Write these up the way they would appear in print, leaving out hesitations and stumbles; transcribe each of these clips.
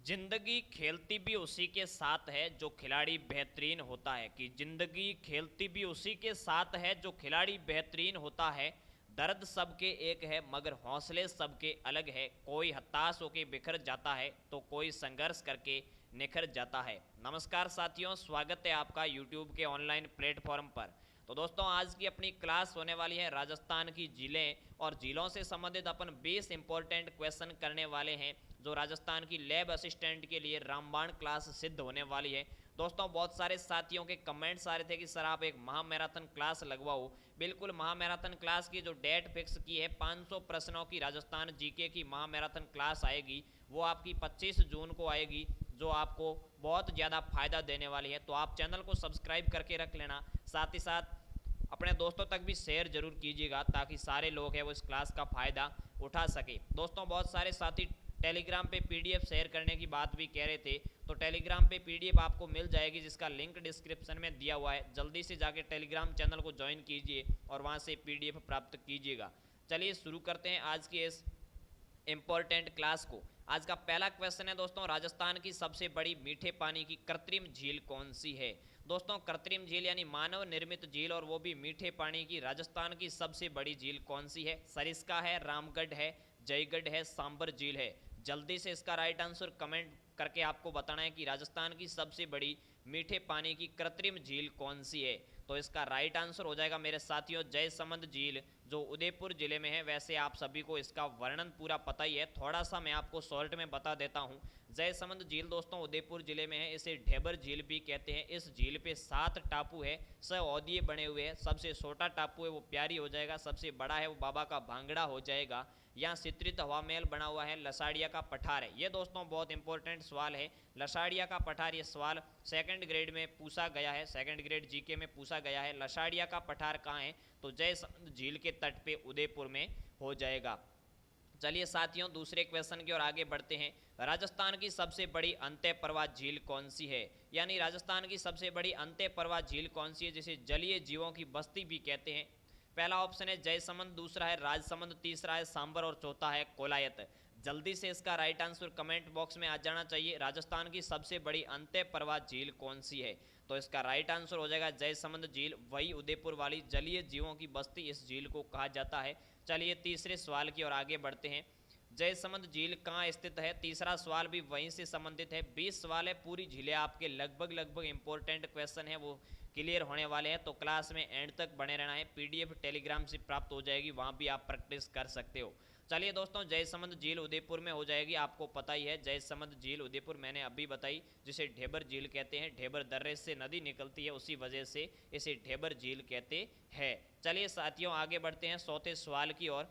जिंदगी खेलती भी उसी के साथ है जो खिलाड़ी बेहतरीन होता है। कि जिंदगी खेलती भी उसी के साथ है जो खिलाड़ी बेहतरीन होता है। दर्द सबके एक है मगर हौसले सबके अलग है। कोई हताश होकर बिखर जाता है तो कोई संघर्ष करके निखर जाता है। नमस्कार साथियों, स्वागत है आपका यूट्यूब के ऑनलाइन प्लेटफॉर्म पर। तो दोस्तों, आज की अपनी क्लास होने वाली है राजस्थान की झीलें, और झीलों से संबंधित अपन 20 इंपॉर्टेंट क्वेश्चन करने वाले हैं जो राजस्थान की लैब असिस्टेंट के लिए रामबाण क्लास सिद्ध होने वाली है। दोस्तों, बहुत सारे साथियों के कमेंट्स आ रहे थे कि सर आप एक महामैराथन क्लास लगवाओ। बिल्कुल, महामैराथन क्लास की जो डेट फिक्स की है, 500 प्रश्नों की राजस्थान जीके की महामैराथन क्लास आएगी। वो आपकी 25 जून को आएगी, जो आपको बहुत ज़्यादा फायदा देने वाली है। तो आप चैनल को सब्सक्राइब करके रख लेना, साथ ही साथ अपने दोस्तों तक भी शेयर जरूर कीजिएगा ताकि सारे लोग हैं वो इस क्लास का फ़ायदा उठा सके। दोस्तों, बहुत सारे साथी टेलीग्राम पे पीडीएफ शेयर करने की बात भी कह रहे थे, तो टेलीग्राम पे पीडीएफ आपको मिल जाएगी जिसका लिंक डिस्क्रिप्शन में दिया हुआ है। जल्दी से जाके टेलीग्राम चैनल को ज्वाइन कीजिए और वहाँ से पीडीएफ प्राप्त कीजिएगा। चलिए शुरू करते हैं आज की इस इंपॉर्टेंट क्लास को। आज का पहला क्वेश्चन है दोस्तों, राजस्थान की सबसे बड़ी मीठे पानी की कृत्रिम झील कौन सी है। दोस्तों, कृत्रिम झील यानी मानव निर्मित झील, और वो भी मीठे पानी की, राजस्थान की सबसे बड़ी झील कौन सी है। सरिस्का है, रामगढ़ है, जयगढ़ है, सांबर झील है। जल्दी से इसका राइट आंसर कमेंट करके आपको बताना है कि राजस्थान की सबसे बड़ी मीठे पानी की कृत्रिम झील कौन सी है। तो इसका राइट आंसर हो जाएगा मेरे साथियों जयसमंद झील, जो उदयपुर जिले में है। वैसे आप सभी को इसका वर्णन पूरा पता ही है, थोड़ा सा मैं आपको शॉर्ट में बता देता हूँ। जयसमंद झील दोस्तों उदयपुर जिले में है। इसे ढेबर झील भी कहते हैं। इस झील पे 7 टापू है, सौदीय बने हुए हैं। सबसे छोटा टापू है वो प्यारी हो जाएगा, सबसे बड़ा है वो बाबा का भांगड़ा हो जाएगा। यहाँ चित्रित हवा महल बना हुआ है, लसाड़िया का पठार है। ये दोस्तों बहुत इंपॉर्टेंट सवाल है, लसाड़िया का पठार। ये सवाल सेकंड ग्रेड में पूछा गया है, सेकंड ग्रेड जीके में पूछा गया है। लसाड़िया का पठार कहाँ है, तो जयसमंद झील के तट पे उदयपुर में हो जाएगा। चलिए साथियों, दूसरे क्वेश्चन की ओर आगे बढ़ते हैं। राजस्थान की सबसे बड़ी अंतः प्रवाह झील कौन सी है। यानी राजस्थान की सबसे बड़ी अंतः प्रवाह झील कौन सी है, जिसे जलीय जीवों की बस्ती भी कहते हैं। पहला ऑप्शन है जयसमंद, दूसरा है राजसमंद, तीसरा है सांबर और चौथा है कोलायत। जल्दी से इसका राइट आंसर कमेंट बॉक्स में आ जाना चाहिए। राजस्थान की सबसे बड़ी अंतः प्रवाह झील कौन सी है, तो इसका राइट आंसर हो जाएगा जयसमंद झील, वही उदयपुर वाली जलीय जीवों की बस्ती इस झील को कहा जाता है। चलिए तीसरे सवाल की ओर आगे बढ़ते हैं। जयसमंद झील कहाँ स्थित है, तीसरा सवाल भी वहीं से संबंधित है। 20 सवाल है, पूरी झीलें आपके लगभग इंपॉर्टेंट क्वेश्चन है वो क्लियर होने वाले हैं। तो क्लास में एंड तक बने रहना है। पीडीएफ टेलीग्राम से प्राप्त हो जाएगी, वहाँ भी आप प्रैक्टिस कर सकते हो। चलिए दोस्तों, जयसमंद झील उदयपुर में हो जाएगी, आपको पता ही है। जयसमंद झील उदयपुर मैंने अभी बताई, जिसे ढेबर झील कहते हैं। ढेबर दर्रे से नदी निकलती है, उसी वजह से इसे ढेबर झील कहते हैं। चलिए साथियों, आगे बढ़ते हैं चौथे सवाल की ओर।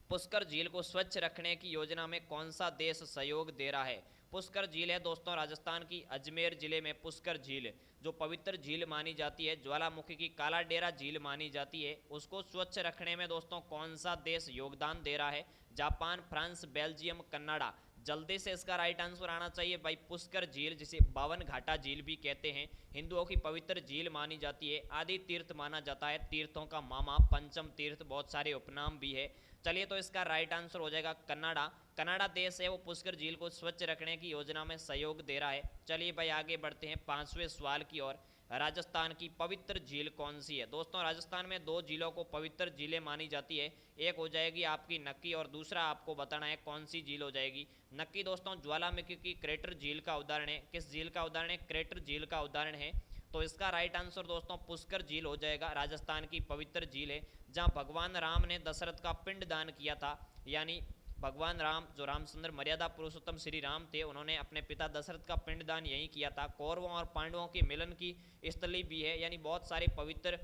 पुष्कर झील को स्वच्छ रखने की योजना में कौन सा देश सहयोग दे रहा है। पुष्कर झील है दोस्तों राजस्थान की अजमेर जिले में। पुष्कर झील जो पवित्र झील मानी जाती है, ज्वालामुखी की काला डेरा झील मानी जाती है, उसको स्वच्छ रखने में दोस्तों कौन सा देश योगदान दे रहा है। Japan, France, Belgium, Canada. जल्दी से इसका राइट आंसर आना चाहिए भाई। पुष्कर झील, जिसे बावन घाटा झील भी कहते हैं, हिंदुओं की पवित्र झील मानी जाती है। आदि तीर्थ माना जाता है, तीर्थों का मामा, पंचम तीर्थ, बहुत सारे उपनाम भी है। चलिए, तो इसका राइट आंसर हो जाएगा कनाडा। कनाडा देश है वो पुष्कर झील को स्वच्छ रखने की योजना में सहयोग दे रहा है। चलिए भाई, आगे बढ़ते हैं पांचवें सवाल की ओर। राजस्थान की पवित्र झील कौन सी है। दोस्तों, राजस्थान में 2 झीलों को पवित्र झीलें मानी जाती है। एक हो जाएगी आपकी नक्की, और दूसरा आपको बताना है कौन सी झील हो जाएगी। नक्की दोस्तों ज्वालामुखी की क्रेटर झील का उदाहरण है। किस झील का उदाहरण है, क्रेटर झील का उदाहरण है। तो इसका राइट आंसर दोस्तों पुष्कर झील हो जाएगा। राजस्थान की पवित्र झील है, जहां भगवान राम ने दशरथ का पिंड दान किया था। यानी भगवान राम, जो रामचंद्र मर्यादा पुरुषोत्तम श्री राम थे, उन्होंने अपने पिता दशरथ का पिंडदान यहीं किया था। कौरवों और पांडवों के मिलन की स्थली भी है, यानी बहुत सारे पवित्र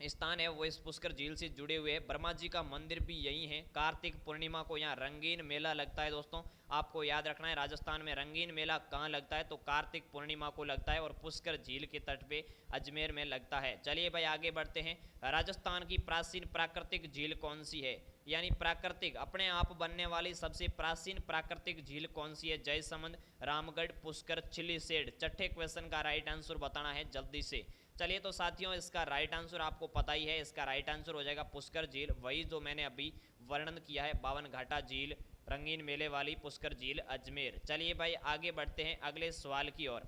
स्थान है वो इस पुष्कर झील से जुड़े हुए हैं। ब्रह्मा जी का मंदिर भी यही है। कार्तिक पूर्णिमा को यहाँ रंगीन मेला लगता है। दोस्तों, आपको याद रखना है, राजस्थान में रंगीन मेला कहाँ लगता है, तो कार्तिक पूर्णिमा को लगता है, और पुष्कर झील के तट पे अजमेर में लगता है। चलिए भाई, आगे बढ़ते हैं। राजस्थान की प्राचीन प्राकृतिक झील कौन सी है। यानी प्राकृतिक, अपने आप बनने वाली सबसे प्राचीन प्राकृतिक झील कौन सी है। जयसमंद, रामगढ़, पुष्कर, चिलीसेड। छठे क्वेश्चन का राइट आंसर बताना है जल्दी से। चलिए तो साथियों, इसका राइट आंसर आपको पता ही है। इसका राइट आंसर हो जाएगा पुष्कर झील, वही जो मैंने अभी वर्णन किया है, 52 घाटा झील रंगीन मेले वाली पुष्कर झील अजमेर। चलिए भाई आगे बढ़ते हैं अगले सवाल की ओर।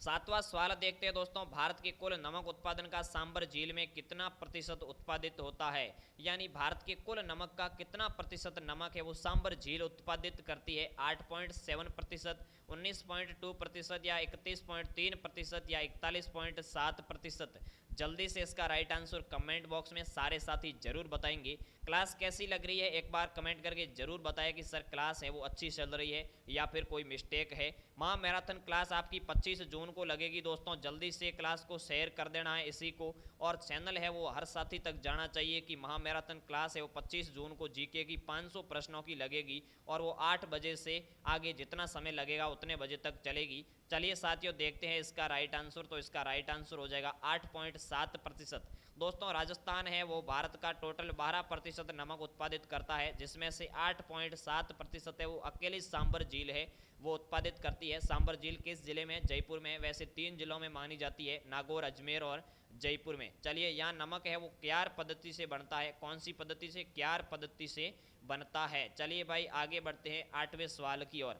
सातवां सवाल देखते हैं दोस्तों, भारत के कुल नमक उत्पादन का सांबर झील में कितना प्रतिशत उत्पादित होता है? यानी भारत के कुल नमक का कितना प्रतिशत नमक है वो सांबर झील उत्पादित करती है? 8.7%, 19.2% या 31.3% या 41.7%? जल्दी से इसका राइट आंसर कमेंट बॉक्स में सारे साथी जरूर बताएंगे। क्लास कैसी लग रही है एक बार कमेंट करके जरूर बताएं कि सर क्लास है वो अच्छी चल रही है या फिर कोई मिस्टेक है। महा मैराथन क्लास आपकी 25 जून को लगेगी दोस्तों, जल्दी से क्लास को शेयर कर देना है इसी को, और चैनल है वो हर साथी तक जाना चाहिए कि महा मैराथन क्लास है वो 25 जून को जीके की 500 प्रश्नों की लगेगी और वो 8 बजे से आगे जितना समय लगेगा उतने बजे तक चलेगी। चलिए साथियों देखते हैं इसका राइट आंसर, तो इसका राइट आंसर हो जाएगा 8.7%। दोस्तों राजस्थान है वो भारत का टोटल 12% नमक उत्पादित करता है, जिसमें से 8.7% है वो अकेली सांबर झील है वो उत्पादित करती है। सांबर झील किस जिले में? जयपुर में। वैसे 3 जिलों में मानी जाती है, नागौर, अजमेर और जयपुर में। चलिए यहाँ नमक है वो क्यार पद्धति से बनता है। कौन सी पद्धति से? क्यार पद्धति से बनता है। चलिए भाई आगे बढ़ते हैं 8वें सवाल की ओर।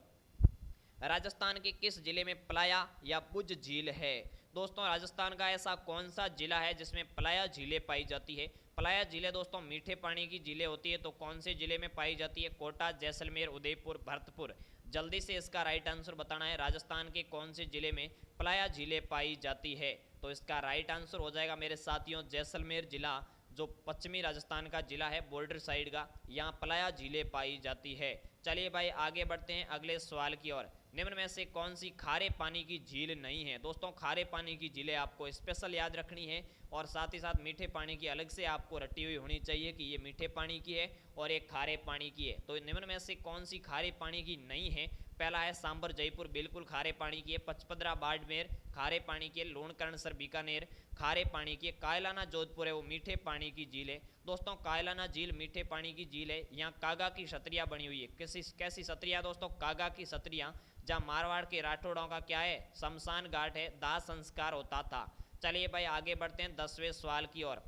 राजस्थान के किस जिले में प्लाया या बुज झील है? दोस्तों राजस्थान का ऐसा कौन सा जिला है जिसमें प्लाया झीलें पाई जाती है? प्लाया झीलें दोस्तों मीठे पानी की झीलें होती है, तो कौन से जिले में पाई जाती है? कोटा, जैसलमेर, उदयपुर, भरतपुर। जल्दी से इसका राइट आंसर बताना है, राजस्थान के कौन से जिले में प्लाया झीलें पाई जाती है? तो इसका राइट आंसर हो जाएगा मेरे साथियों जैसलमेर जिला, जो पश्चिमी राजस्थान का जिला है बॉर्डर साइड का, यहाँ प्लाया झीलें पाई जाती है। चलिए भाई आगे बढ़ते हैं अगले सवाल की ओर। निम्न में से कौन सी खारे पानी की झील नहीं है? दोस्तों खारे पानी की झीलें आपको स्पेशल याद रखनी है और साथ ही साथ मीठे पानी की अलग से आपको रटी हुई होनी चाहिए कि ये मीठे पानी की है और एक खारे पानी की है। तो निम्न में से कौन सी खारे पानी की नहीं है? पहला है सांबर जयपुर, बिल्कुल खारे पानी की है। पचपदरा बाड़मेर खारे पानी की है। लोणकरणसर बीकानेर खारे पानी की है। कायलाना जोधपुर है वो मीठे पानी की झील है। दोस्तों कायलाना झील मीठे पानी की झील है। यहाँ कागा की छतरियाँ बनी हुई है। कैसी छतरियाँ दोस्तों? कागा की छतरियाँ, जहाँ मारवाड़ के राठौड़ों का क्या है? शमशान घाट है, दाह संस्कार होता था। चलिए भाई आगे बढ़ते हैं 10वें सवाल की ओर।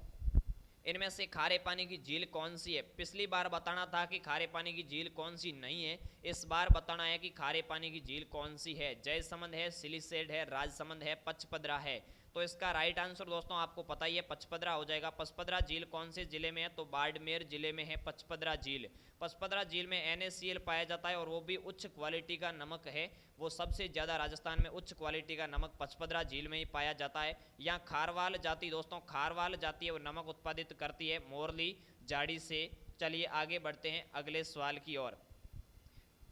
इनमें से खारे पानी की झील कौन सी है? पिछली बार बताना था कि खारे पानी की झील कौन सी नहीं है, इस बार बताना है कि खारे पानी की झील कौन सी है। जयसमंद है, सिलीसेड है, राजसमंद है, पचपदरा है। तो इसका राइट आंसर दोस्तों आपको पता ही है, पचपदरा हो जाएगा। पचपदरा झील कौन से जिले में है? तो बाड़मेर जिले में है पचपदरा झील। पचपदरा झील में NaCl पाया जाता है और वो भी उच्च क्वालिटी का नमक है। वो सबसे ज़्यादा राजस्थान में उच्च क्वालिटी का नमक पचपदरा झील में ही पाया जाता है। यहाँ खारवाल जाति दोस्तों, खारवाल जाति है वो नमक उत्पादित करती है मोरली झाड़ी से। चलिए आगे बढ़ते हैं अगले सवाल की ओर।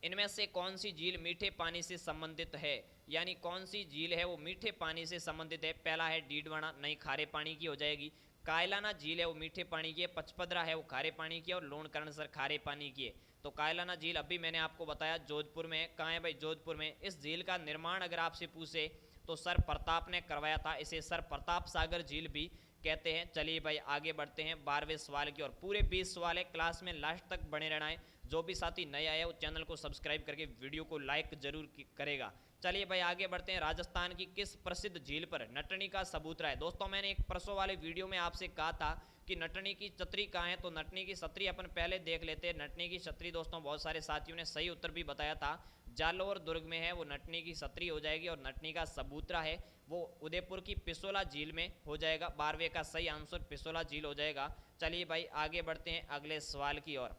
इनमें से कौन सी झील मीठे पानी से संबंधित है? यानी कौन सी झील है वो मीठे पानी से संबंधित है? पहला है डीडवाना, नहीं खारे पानी की हो जाएगी। कायलाना झील है वो मीठे पानी की है। पचपदरा है वो खारे पानी की है और लोणकरणसर खारे पानी की है। तो कायलाना झील अभी मैंने आपको बताया जोधपुर में है। कहाँ है भाई? जोधपुर में। इस झील का निर्माण अगर आपसे पूछे तो सर प्रताप ने करवाया था, इसे सर प्रताप सागर झील भी कहते हैं। चलिए भाई आगे बढ़ते हैं 12वें सवाल की ओर। पूरे 20 सवाल है, क्लास में लास्ट तक बने रहना है। जो भी साथी नए आए वो चैनल को सब्सक्राइब करके वीडियो को लाइक जरूर करेगा। चलिए भाई आगे बढ़ते हैं। राजस्थान की किस प्रसिद्ध झील पर नटनी का सबूतरा है? दोस्तों मैंने एक परसों वाले वीडियो में आपसे कहा था कि नटनी की छतरी कहाँ है, तो नटनी की छतरी अपन पहले देख लेते हैं। नटनी की छतरी दोस्तों बहुत सारे साथियों ने सही उत्तर भी बताया था, जालोर दुर्ग में है वो नटनी की छतरी हो जाएगी। और नटनी का सबूतरा है वो उदयपुर की पिसोला झील में हो जाएगा। 12वें का सही आंसर पिसोला झील हो जाएगा। चलिए भाई आगे बढ़ते हैं अगले सवाल की ओर।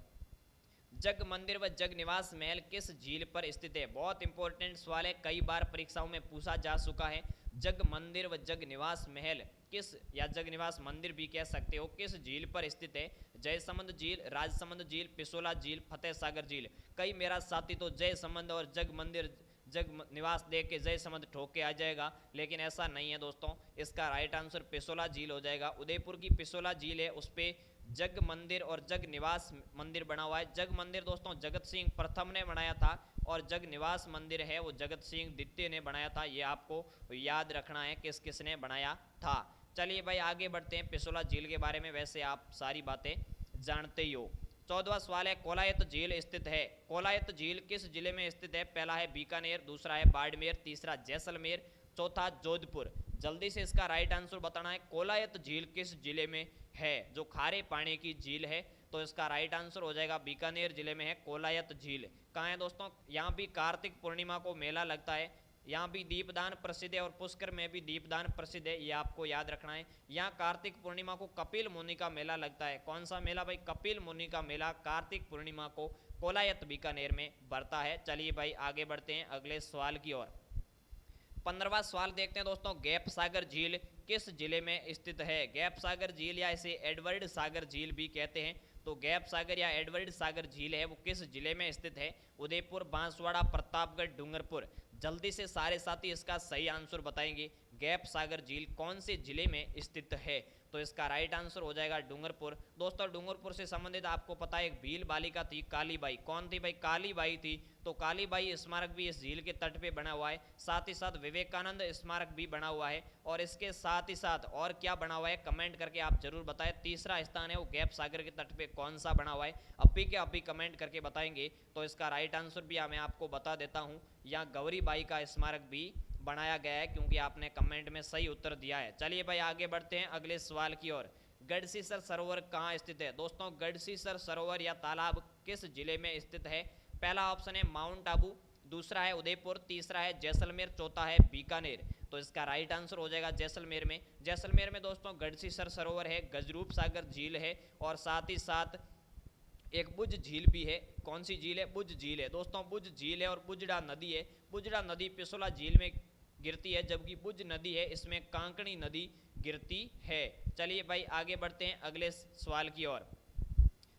जग मंदिर व जग निवास महल किस झील पर स्थित है? बहुत इंपॉर्टेंट सवाल है, कई बार परीक्षाओं में पूछा जा चुका है। जग मंदिर व जग निवास महल किस, या जग निवास मंदिर भी कह सकते हो, किस झील पर स्थित है? जयसमंद झील, राजसमंद झील, पिसोला झील, फतेह सागर झील। कई मेरा साथी तो जयसमंद और जग मंदिर जग निवास देख के जयसमंद ठोक के आ जाएगा, लेकिन ऐसा नहीं है दोस्तों। इसका राइट आंसर पिसोला झील हो जाएगा। उदयपुर की पिसोला झील है, उस पर जग मंदिर और जग निवास मंदिर बना हुआ है। जग मंदिर दोस्तों जगत सिंह प्रथम ने बनाया था और जग निवास मंदिर है वो जगत सिंह द्वितीय ने बनाया था। ये आपको याद रखना है किस किस ने बनाया था। चलिए भाई आगे बढ़ते हैं पिसोला झील के बारे में, वैसे आप सारी बातें जानते ही हो। 14वां सवाल है, कोलायत झील स्थित है। कोलायत झील किस जिले में स्थित है? पहला है बीकानेर, दूसरा है बाड़मेर, तीसरा जैसलमेर, चौथा जोधपुर। जल्दी से इसका राइट आंसर बताना है। कोलायत झील किस जिले में है जो खारे पानी की झील है? तो इसका राइट आंसर हो जाएगा बीकानेर जिले में है कोलायत झील। कहाँ है दोस्तों? यहाँ भी कार्तिक पूर्णिमा को मेला लगता है, यहाँ भी दीपदान प्रसिद्ध है और पुष्कर में भी दीपदान प्रसिद्ध है, ये आपको याद रखना है। यहाँ कार्तिक पूर्णिमा को कपिल मुनि का मेला लगता है। कौन सा मेला भाई? कपिल मुनि का मेला कार्तिक पूर्णिमा को कोलायत बीकानेर में बढ़ता है। चलिए भाई आगे बढ़ते हैं अगले सवाल की ओर। 15वां सवाल देखते हैं दोस्तों, गैप सागर झील किस जिले में स्थित है? गैप सागर झील या इसे एडवर्ड सागर झील भी कहते हैं, तो गैप सागर या एडवर्ड सागर झील है वो किस जिले में स्थित है? उदयपुर, बांसवाड़ा, प्रतापगढ़, डूंगरपुर। जल्दी से सारे साथी इसका सही आंसर बताएंगे। गैप सागर झील कौन से जिले में स्थित है? तो इसका राइट आंसर हो जाएगा डूंगरपुर। दोस्तों डूंगरपुर से संबंधित आपको पता है एक भील बालिका थी कालीबाई। कौन थी भाई? कालीबाई थी। तो कालीबाई स्मारक भी इस झील के तट पे बना हुआ है। साथ ही साथ विवेकानंद स्मारक भी बना हुआ है। और इसके साथ ही साथ और क्या बना हुआ है कमेंट करके आप जरूर बताएं। तीसरा स्थान है वो गैप सागर के तट पे कौन सा बना हुआ है? अभी के अभी कमेंट करके बताएंगे। तो इसका राइट आंसर भी मैं आपको बता देता हूँ, यहाँ गौरीबाई का स्मारक भी बनाया गया है, क्योंकि आपने कमेंट में सही उत्तर दिया है। चलिए भाई आगे बढ़ते हैं अगले सवाल की ओर। गढ़सीसर सरोवर कहाँ स्थित है? दोस्तों गढ़सीसर सरोवर या तालाब किस जिले में स्थित है? पहला ऑप्शन है माउंट आबू, दूसरा है उदयपुर, तीसरा है जैसलमेर, चौथा है बीकानेर। तो इसका राइट आंसर हो जाएगा जैसलमेर में। जैसलमेर में दोस्तों गढ़सीसर सरोवर है, गजरूप सागर झील है और साथ ही साथ एक बुज झील भी है। कौन सी झील है? बुज झील है। दोस्तों बुज झील है और बुजड़ा नदी है। बुजड़ा नदी पिसोला झील में गिरती है, जबकि बुज नदी है इसमें कांकणी नदी गिरती है। चलिए भाई आगे बढ़ते हैं अगले सवाल की ओर।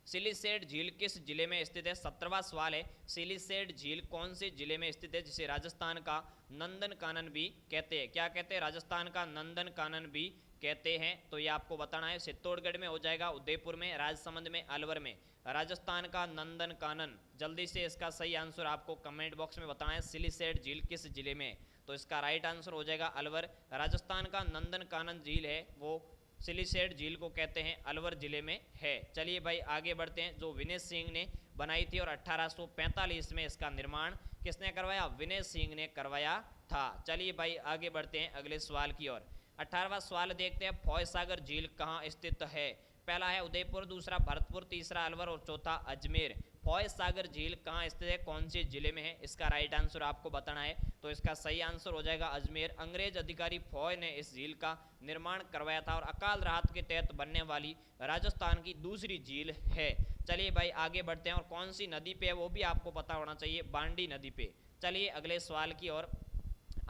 सिलिसेट झील किस जिले में स्थित है? 17वां सवाल है, सिलिसेट झील कौन से जिले में स्थित है, जिसे राजस्थान का नंदन कानन भी कहते हैं? क्या कहते हैं? राजस्थान का नंदन कानन भी कहते हैं। तो ये आपको बताना है। चित्तौड़गढ़ में हो जाएगा, उदयपुर में, राजसमंद में, अलवर में। राजस्थान का नंदन कानन। जल्दी से इसका सही आंसर आपको कमेंट बॉक्स में बताना है। सिलिसेट झील किस जिले में? तो इसका राइट आंसर हो जाएगा अलवर। राजस्थान का नंदन कानन झील है वो सिलिसेट झील को कहते हैं, अलवर जिले में है। चलिए भाई आगे बढ़ते हैं। जो विनय सिंह ने बनाई थी और 1845 में इसका निर्माण किसने करवाया? विनय सिंह ने करवाया था। चलिए भाई आगे बढ़ते हैं अगले सवाल की ओर। 18वां सवाल देखते हैं, फौज सागर झील कहाँ स्थित है? पहला है उदयपुर, दूसरा भरतपुर, तीसरा अलवर और चौथा अजमेर। फौज सागर झील कहाँ स्थित है, कौन से जिले में है? इसका राइट आंसर आपको बताना है। तो इसका सही आंसर हो जाएगा अजमेर। अंग्रेज अधिकारी फौज ने इस झील का निर्माण करवाया था और अकाल राहत के तहत बनने वाली राजस्थान की दूसरी झील है। चलिए भाई आगे बढ़ते हैं। और कौन सी नदी पे है वो भी आपको पता होना चाहिए, बांडी नदी पे। चलिए अगले सवाल की ओर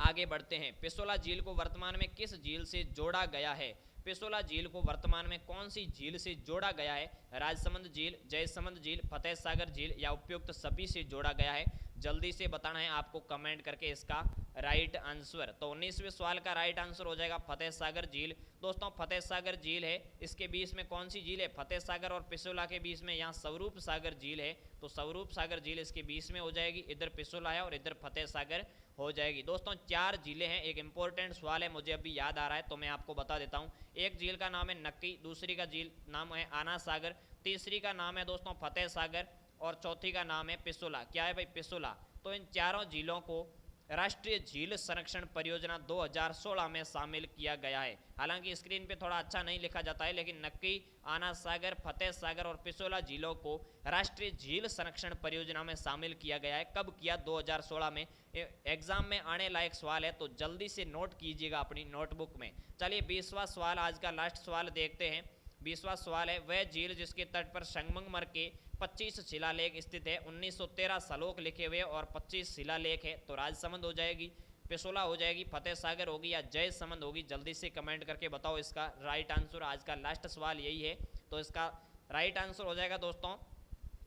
आगे बढ़ते हैं। पिसोला झील को वर्तमान में किस झील से जोड़ा गया है? पिसोला झील को वर्तमान में कौन सी झील से जोड़ा गया है? राजसमंद झील, जयसमंद झील, फतेह सागर झील या उपयुक्त सभी से जोड़ा गया है? जल्दी से बताना है आपको कमेंट करके इसका राइट आंसर। तो 19वें सवाल का राइट आंसर हो जाएगा फतेह सागर झील। दोस्तों फतेह सागर झील है, इसके बीच में कौन सी झील है? फतेह सागर और पिसोला के बीच में यहाँ स्वरूप सागर झील है, तो स्वरूप सागर झील इसके बीच में हो जाएगी। इधर पिसोला है और इधर फतेह सागर हो जाएगी। दोस्तों 4 झीलें हैं। एक इंपॉर्टेंट सवाल है, मुझे अभी याद आ रहा है तो मैं आपको बता देता हूँ। एक झील का नाम है नक्की, दूसरी का झील नाम है आना सागर, तीसरी का नाम है दोस्तों फतेह सागर और चौथी का नाम है पिसोला। क्या है भाई? पिसोला। तो इन चारों झीलों को राष्ट्रीय झील संरक्षण परियोजना 2016 में शामिल किया गया है। हालांकि स्क्रीन पे थोड़ा अच्छा नहीं लिखा जाता है, लेकिन नक्की, आना सागर, फतेह सागर और पिसोला झीलों को राष्ट्रीय झील संरक्षण परियोजना में शामिल किया गया है। कब किया? 2016 में। एग्जाम में आने लायक सवाल है तो जल्दी से नोट कीजिएगा अपनी नोटबुक में। चलिए 20वां सवाल, आज का लास्ट सवाल देखते हैं। 20वां सवाल है, वह झील जिसके तट पर संगमरमर के 25 शिलालेख स्थित है, 1913 श्लोक लिखे हुए और 25 शिलालेख है, तो राजसमंद हो जाएगी, पिसोला हो जाएगी, फतेह सागर होगी या जयसमंद होगी? जल्दी से कमेंट करके बताओ इसका राइट आंसर। आज का लास्ट सवाल यही है, तो इसका राइट आंसर हो जाएगा दोस्तों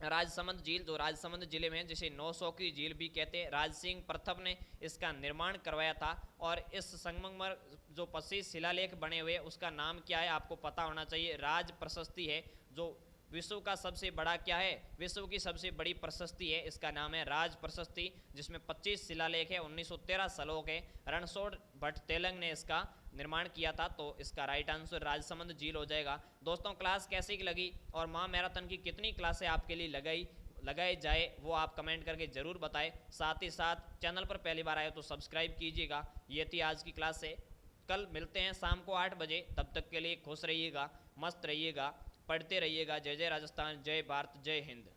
राजसमंद झील, जो राजसमंद जिले में, जिसे 900 की झील भी कहते हैं। राज सिंह प्रथम ने इसका निर्माण करवाया था। और इस संगमरमर जो 25 शिलालेख बने हुए उसका नाम क्या है आपको पता होना चाहिए। राज प्रशस्ति है, जो विश्व का सबसे बड़ा क्या है? विश्व की सबसे बड़ी प्रशस्ति है, इसका नाम है राज प्रशस्ति, जिसमें 25 शिलालेख है, 1913 श्लोक है। रणछोड़ भट्ट तेलंग ने इसका निर्माण किया था, तो इसका राइट आंसर राजसमंद झील हो जाएगा। दोस्तों क्लास कैसी लगी और माँ मैराथन की कितनी क्लासें आपके लिए लगाई जाए वो आप कमेंट करके जरूर बताएं। साथ ही साथ चैनल पर पहली बार आए तो सब्सक्राइब कीजिएगा। ये थी आज की क्लास से। कल मिलते हैं शाम को 8 बजे, तब तक के लिए खुश रहिएगा, मस्त रहिएगा, पढ़ते रहिएगा। जय जय राजस्थान, जय भारत, जय हिंद।